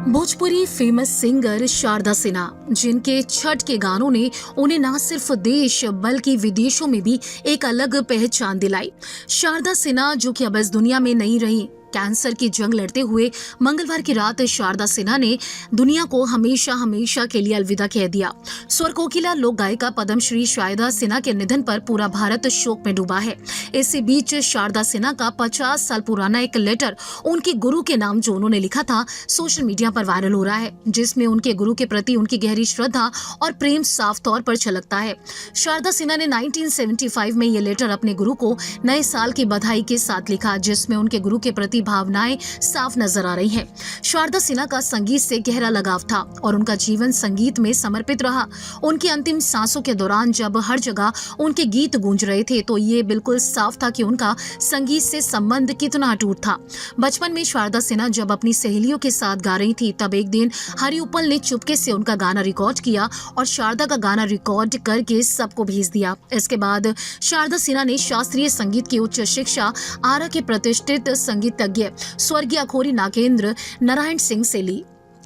Bhojpuri famous singer Sharda Sinha, जिनके छठ के गानों ने उन्हें न सिर्फ देश बल्कि विदेशों में भी एक अलग पहचान दिलाई। शारदा सिन्हा जो कि अब इस दुनिया में नहीं रही, कैंसर की जंग लड़ते हुए मंगलवार की रात शारदा सिन्हा ने दुनिया को हमेशा हमेशा के लिए अलविदा कह दिया। स्वर कोकिला लोक गायिका पद्मश्री शारदा सिन्हा के निधन पर पूरा भारत शोक में डूबा है। इसी बीच शारदा सिन्हा का 50 साल पुराना एक लेटर उनके गुरु के नाम जो उन्होंने लिखा था सोशल मीडिया पर वायरल हो रहा है, जिसमें उनके गुरु के प्रति उनकी गहरी श्रद्धा और प्रेम साफ तौर पर झलकता है। शारदा सिन्हा ने 1975 में ये लेटर अपने गुरु को नए साल की बधाई के साथ लिखा, जिसमें उनके गुरु के प्रति भावनाएं साफ नजर आ रही हैं। शारदा सिन्हा का संगीत से गहरा लगाव था और उनका जीवन संगीत में समर्पित रहा। उनकी अंतिम सांसों के दौरान जब हर जगह उनके गीत गूंज रहे थे तो ये बिल्कुल साफ था कि उनका संगीत से संबंध कितना अटूट था। बचपन में शारदा सिन्हा जब अपनी सहेलियों के साथ गा रही थी, तब एक दिन हरि उपल ने चुपके से उनका गाना रिकॉर्ड किया और शारदा का गाना रिकॉर्ड करके सबको भेज दिया। इसके बाद शारदा सिन्हा ने शास्त्रीय संगीत की उच्च शिक्षा आरा के प्रतिष्ठित संगीतज्ञ स्वर्गीय अखोरी नागेंद्र नारायण सिंह से ली।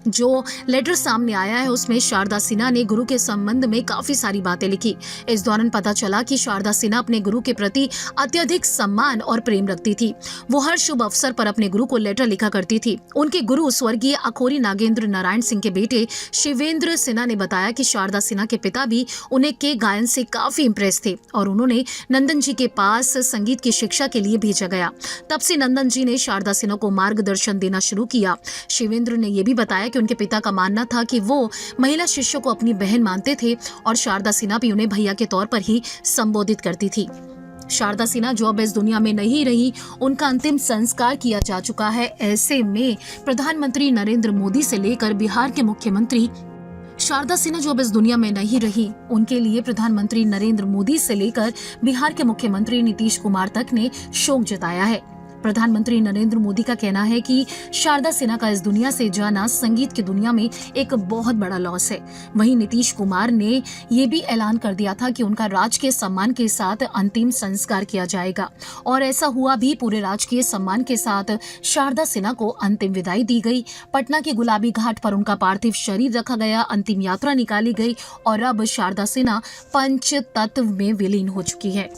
जो लेटर सामने आया है उसमें शारदा सिन्हा ने गुरु के संबंध में काफी सारी बातें लिखी। इस दौरान पता चला कि शारदा सिन्हा अपने गुरु के प्रति अत्यधिक सम्मान और प्रेम रखती थी। वो हर शुभ अवसर पर अपने गुरु को लेटर लिखा करती थी। उनके गुरु स्वर्गीय अखोरी नागेंद्र नारायण सिंह के बेटे शिवेंद्र सिन्हा ने बताया कि शारदा सिन्हा के पिता भी उन्हें के गायन से काफी इम्प्रेस थे और उन्होंने नंदन जी के पास संगीत की शिक्षा के लिए भेजा गया। तब से नंदन जी ने शारदा सिन्हा को मार्गदर्शन देना शुरू किया। शिवेंद्र ने यह भी बताया कि उनके पिता का मानना था कि वो महिला शिष्यों को अपनी बहन मानते थे और शारदा सिन्हा भी उन्हें भैया के तौर पर ही संबोधित करती थी। शारदा सिन्हा जो अब इस दुनिया में नहीं रही, उनका अंतिम संस्कार किया जा चुका है। ऐसे में प्रधानमंत्री नरेंद्र मोदी से लेकर बिहार के मुख्यमंत्री शारदा सिन्हा जो अब इस दुनिया में नहीं रही, उनके लिए प्रधानमंत्री नरेंद्र मोदी से लेकर बिहार के मुख्यमंत्री नीतीश कुमार तक ने शोक जताया है। प्रधानमंत्री नरेंद्र मोदी का कहना है कि शारदा सिन्हा का इस दुनिया से जाना संगीत की दुनिया में एक बहुत बड़ा लॉस है। वहीं नीतीश कुमार ने ये भी ऐलान कर दिया था कि उनका राजकीय सम्मान के साथ अंतिम संस्कार किया जाएगा और ऐसा हुआ भी। पूरे राजकीय सम्मान के साथ शारदा सिन्हा को अंतिम विदाई दी गई। पटना के गुलाबी घाट पर उनका पार्थिव शरीर रखा गया, अंतिम यात्रा निकाली गई और अब शारदा सिन्हा पंच तत्व में विलीन हो चुकी है।